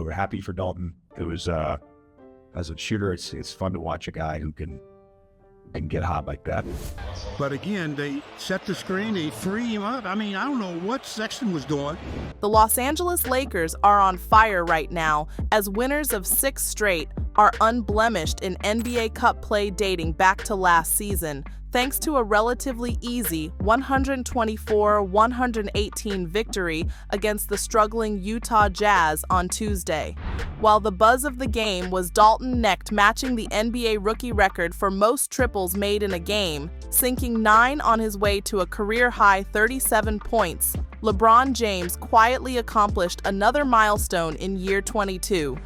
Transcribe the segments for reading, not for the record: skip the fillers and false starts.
we're happy for Dalton. It was as a shooter, it's fun to watch a guy who can get hot like that. But again, they set the screen, they free him up. I mean, I don't know what Sexton was doing. The Los Angeles Lakers are on fire right now as winners of 6 straight are unblemished in NBA Cup play dating back to last season, thanks to a relatively easy 124-118 victory against the struggling Utah Jazz on Tuesday. While the buzz of the game was Dalton Knecht matching the NBA rookie record for most triples made in a game, sinking 9 on his way to a career-high 37 points, LeBron James quietly accomplished another milestone in year 22.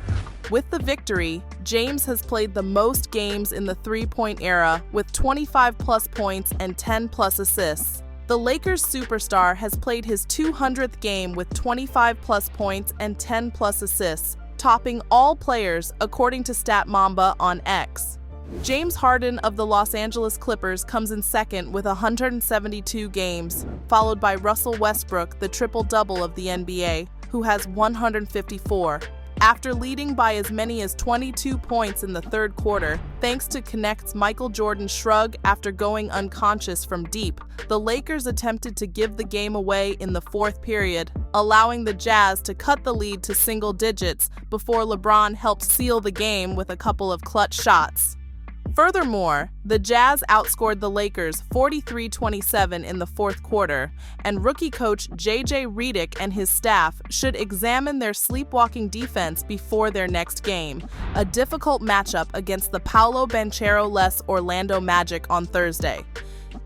With the victory, James has played the most games in the three-point era with 25-plus points and 10-plus assists. The Lakers superstar has played his 200th game with 25-plus points and 10-plus assists, topping all players according to Stat Mamba on X. James Harden of the Los Angeles Clippers comes in second with 172 games, followed by Russell Westbrook, the triple-double of the NBA, who has 154. After leading by as many as 22 points in the third quarter, thanks to Knecht's Michael Jordan shrug after going unconscious from deep, the Lakers attempted to give the game away in the fourth period, allowing the Jazz to cut the lead to single digits before LeBron helped seal the game with a couple of clutch shots. Furthermore, the Jazz outscored the Lakers 43-27 in the fourth quarter, and rookie coach J.J. Redick and his staff should examine their sleepwalking defense before their next game, a difficult matchup against the Paolo Banchero-less Orlando Magic on Thursday.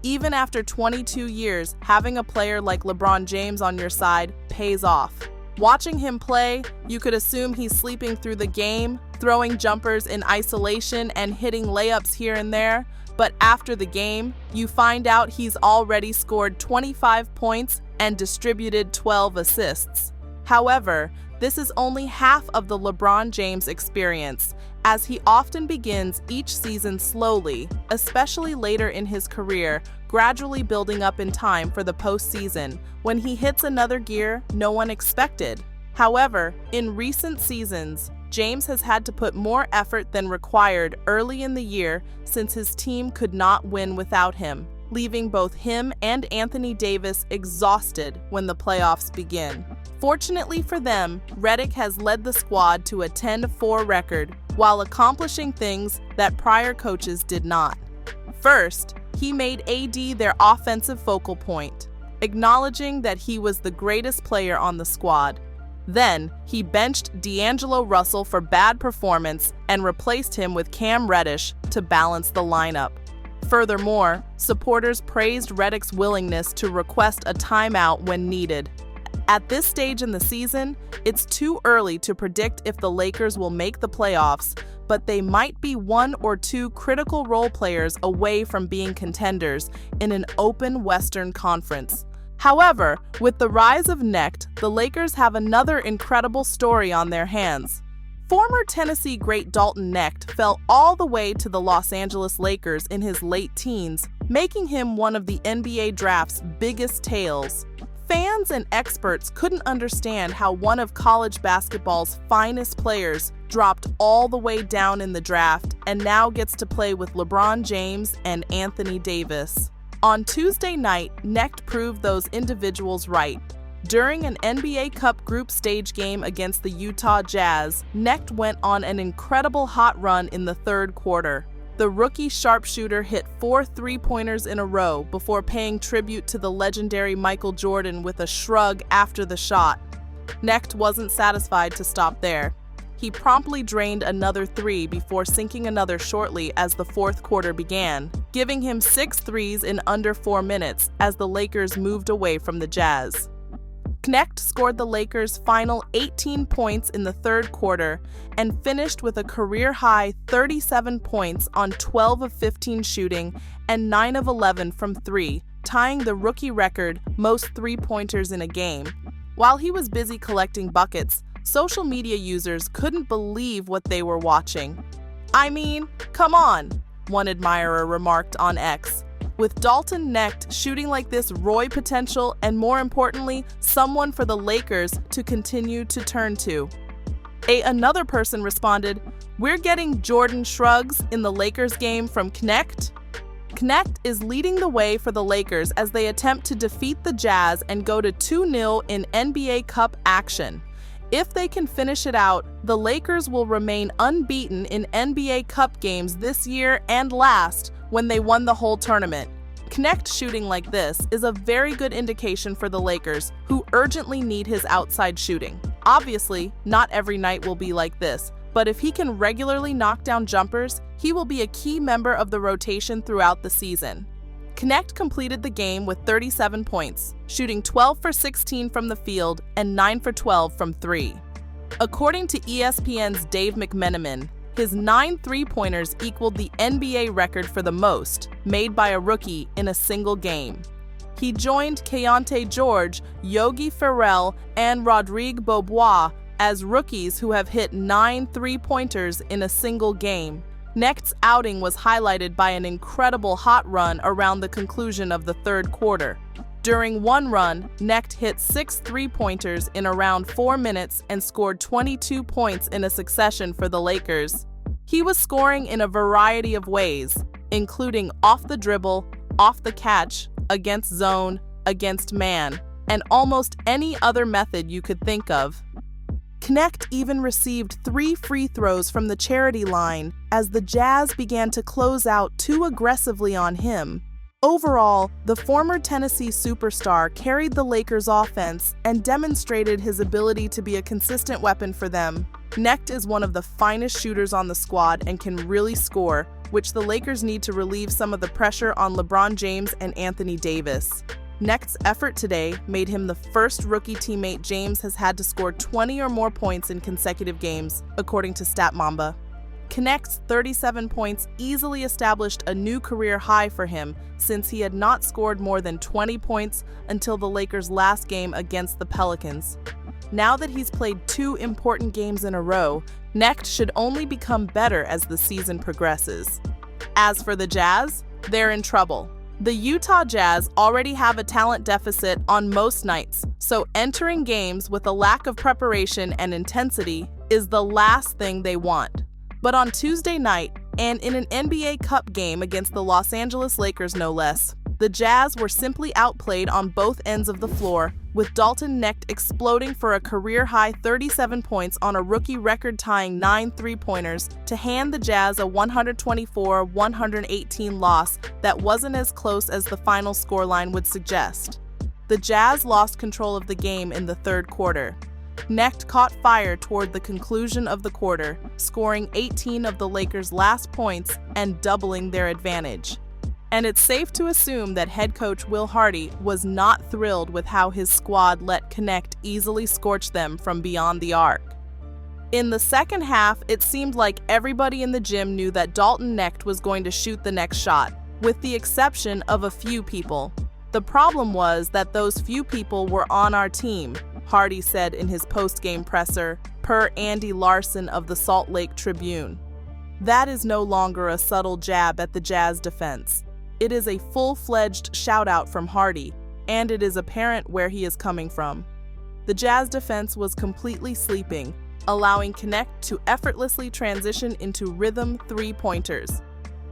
Even after 22 years, having a player like LeBron James on your side pays off. Watching him play, you could assume he's sleeping through the game, throwing jumpers in isolation and hitting layups here and there, but after the game, you find out he's already scored 25 points and distributed 12 assists. However, this is only half of the LeBron James experience, as he often begins each season slowly, especially later in his career, gradually building up in time for the postseason, when he hits another gear no one expected. However, in recent seasons, James has had to put more effort than required early in the year since his team could not win without him, leaving both him and Anthony Davis exhausted when the playoffs begin. Fortunately for them, Redick has led the squad to a 10-4 record while accomplishing things that prior coaches did not. First, he made AD their offensive focal point, acknowledging that he was the greatest player on the squad. Then, he benched D'Angelo Russell for bad performance and replaced him with Cam Reddish to balance the lineup. Furthermore, supporters praised Redick's willingness to request a timeout when needed. At this stage in the season, it's too early to predict if the Lakers will make the playoffs, but they might be 1 or 2 critical role players away from being contenders in an open Western Conference. However, with the rise of Knecht, the Lakers have another incredible story on their hands. Former Tennessee great Dalton Knecht fell all the way to the Los Angeles Lakers in his late teens, making him one of the NBA draft's biggest tales. Fans and experts couldn't understand how one of college basketball's finest players dropped all the way down in the draft and now gets to play with LeBron James and Anthony Davis. On Tuesday night, Knecht proved those individuals right. During an NBA Cup group stage game against the Utah Jazz, Knecht went on an incredible hot run in the third quarter. The rookie sharpshooter hit 4 three-pointers in a row before paying tribute to the legendary Michael Jordan with a shrug after the shot. Knecht wasn't satisfied to stop there. He promptly drained another 3 before sinking another shortly as the fourth quarter began, giving him 6 threes in under 4 minutes as the Lakers moved away from the Jazz. Knecht scored the Lakers' final 18 points in the third quarter and finished with a career-high 37 points on 12 of 15 shooting and 9 of 11 from 3, tying the rookie record most three-pointers in a game. While he was busy collecting buckets, social media users couldn't believe what they were watching. "I mean, come on," one admirer remarked on X. With Dalton Knecht shooting like this Roy potential and, more importantly, someone for the Lakers to continue to turn to. Another person responded, "We're getting Jordan shrugs in the Lakers game from Knecht." Knecht is leading the way for the Lakers as they attempt to defeat the Jazz and go to 2-0 in NBA Cup action. If they can finish it out, the Lakers will remain unbeaten in NBA Cup games this year and last when they won the whole tournament. Knecht shooting like this is a very good indication for the Lakers, who urgently need his outside shooting. Obviously, not every night will be like this, but if he can regularly knock down jumpers, he will be a key member of the rotation throughout the season. Knecht completed the game with 37 points, shooting 12 for 16 from the field and 9 for 12 from 3. According to ESPN's Dave McMenamin, his 9 three-pointers equaled the NBA record for the most made by a rookie in a single game. He joined Keyonte George, Yogi Ferrell, and Rodrigue Beaubois as rookies who have hit 9 three-pointers in a single game. Knecht's outing was highlighted by an incredible hot run around the conclusion of the third quarter. During one run, Knecht hit 6 three-pointers in around 4 minutes and scored 22 points in a succession for the Lakers. He was scoring in a variety of ways, including off the dribble, off the catch, against zone, against man, and almost any other method you could think of. Knecht even received 3 free throws from the charity line as the Jazz began to close out too aggressively on him. Overall, the former Tennessee superstar carried the Lakers' offense and demonstrated his ability to be a consistent weapon for them. Knecht is one of the finest shooters on the squad and can really score, which the Lakers need to relieve some of the pressure on LeBron James and Anthony Davis. Knecht's effort today made him the first rookie teammate James has had to score 20 or more points in consecutive games, according to StatMamba. Knecht's 37 points easily established a new career high for him since he had not scored more than 20 points until the Lakers' last game against the Pelicans. Now that he's played 2 important games in a row, Knecht should only become better as the season progresses. As for the Jazz, they're in trouble. The Utah Jazz already have a talent deficit on most nights, so entering games with a lack of preparation and intensity is the last thing they want. But on Tuesday night, and in an NBA Cup game against the Los Angeles Lakers no less, the Jazz were simply outplayed on both ends of the floor, with Dalton Knecht exploding for a career-high 37 points on a rookie record-tying 9 three-pointers to hand the Jazz a 124-118 loss that wasn't as close as the final scoreline would suggest. The Jazz lost control of the game in the third quarter. Knecht caught fire toward the conclusion of the quarter, scoring 18 of the Lakers' last points and doubling their advantage. And it's safe to assume that head coach Will Hardy was not thrilled with how his squad let Knecht easily scorch them from beyond the arc. In the second half, it seemed like everybody in the gym knew that Dalton Knecht was going to shoot the next shot, with the exception of a few people. The problem was that those few people were on our team, Hardy said in his post-game presser, per Andy Larson of the Salt Lake Tribune. That is no longer a subtle jab at the Jazz defense. It is a full-fledged shout-out from Hardy, and it is apparent where he is coming from. The Jazz defense was completely sleeping, allowing Knecht to effortlessly transition into rhythm three-pointers.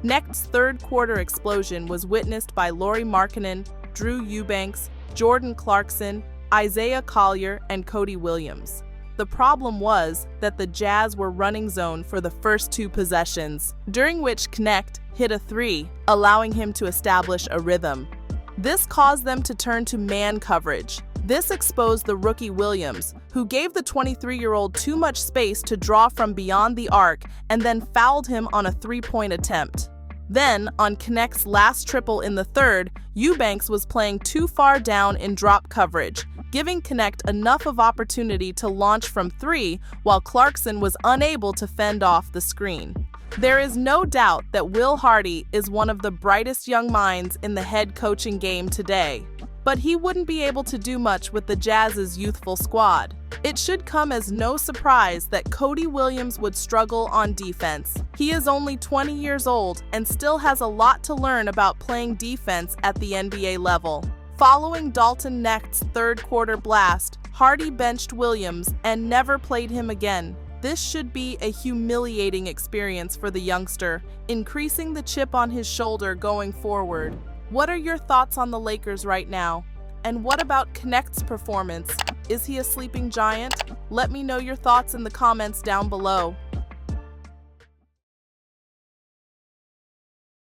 Knecht's third-quarter explosion was witnessed by Lauri Markkanen, Drew Eubanks, Jordan Clarkson, Isaiah Collier, and Cody Williams. The problem was that the Jazz were running zone for the first 2 possessions, during which Knecht hit a 3, allowing him to establish a rhythm. This caused them to turn to man coverage. This exposed the rookie Williams, who gave the 23-year-old too much space to draw from beyond the arc and then fouled him on a 3-point attempt. Then, on Knecht's last triple in the third, Eubanks was playing too far down in drop coverage, giving Knecht enough of opportunity to launch from 3 while Clarkson was unable to fend off the screen. There is no doubt that Will Hardy is one of the brightest young minds in the head coaching game today, but he wouldn't be able to do much with the Jazz's youthful squad. It should come as no surprise that Cody Williams would struggle on defense. He is only 20 years old and still has a lot to learn about playing defense at the NBA level. Following Dalton Knecht's third-quarter blast, Hardy benched Williams and never played him again. This should be a humiliating experience for the youngster, increasing the chip on his shoulder going forward. What are your thoughts on the Lakers right now? And what about Knecht's performance? Is he a sleeping giant? Let me know your thoughts in the comments down below.